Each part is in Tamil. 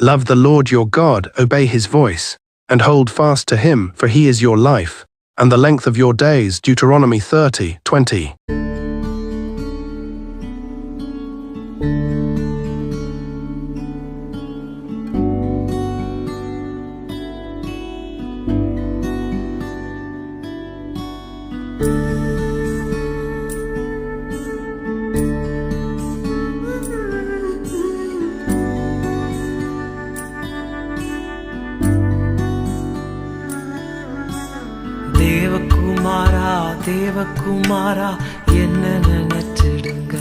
Love the Lord your God, obey his voice, and hold fast to him, for he is your life, and the length of your days. Deuteronomy 30:20. தேவகுமாரா தேவகுமாரா என்ன நினைச்சிடுங்க.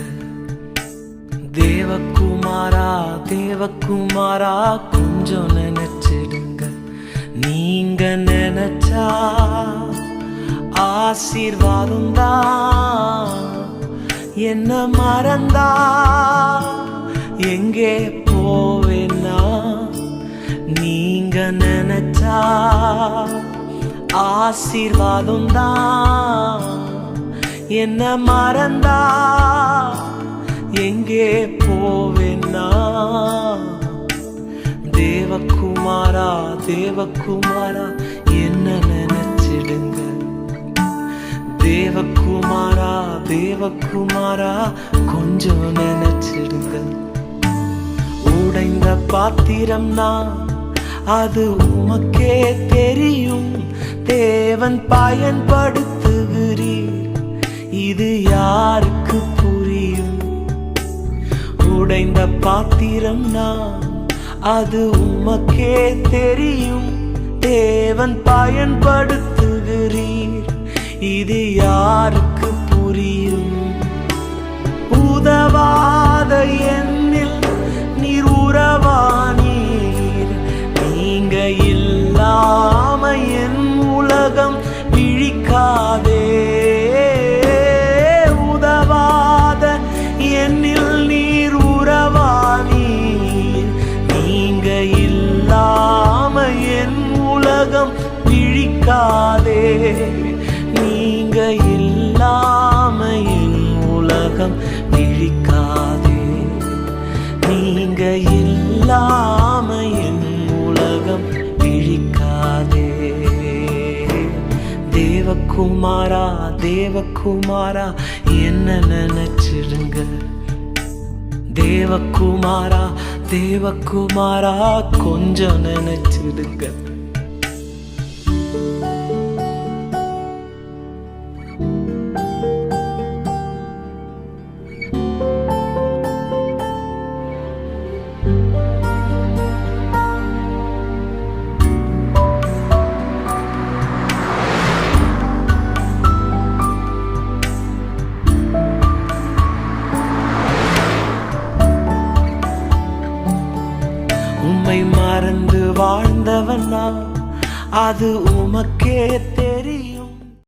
தேவகுமாரா தேவகுமாரா கொஞ்சம் நினைச்சிடுங்க. நீங்க நினைச்சா ஆசீர்வாதம் தான். என்ன மறந்தா எங்கே போவேன்னா, நீங்க நினைச்சா ஆசீர்வாதம் தான். என்ன மறந்தா எங்கே போவேன்னா, தேவகுமாரா தேவகுமாரா என்ன நினைச்சிடுங்க. தேவகுமாரா தேவகுமாரா கொஞ்சம் நினைச்சிடுங்க. உடைந்த பாத்திரம்னா அது உமக்கே தெரியும். தேவன் பயன்படுத்துகிறீர், இது யாருக்கு புரியும்? உடைந்த பாத்திரம்னா அது உமக்கே தெரியும். தேவன் பயன்படுத்துகிறீர், இது யாருக்கு புரியும்? உதவாத என்னில் நீர் உறவானீர். நீங்க இல்லாம என் உலகம் விழிக்காதே. உதவாத என்னில் நீர் உறவானீர். நீங்க இல்லாம என் உலகம் விழிக்காதே. நீங்க இல்லாம என் உலகம் விழிக்காதே. நீங்க இல்லாம என் உலகம் விழிக்காதே. தேவகுமாரா தேவகுமாரா என்ன நினைச்சிடுங்க. தேவகுமாரா தேவகுமாரா கொஞ்சம் நினைச்சிடுங்க. உம்மை மறந்து வாழ்ந்தவனா அது உமக்கே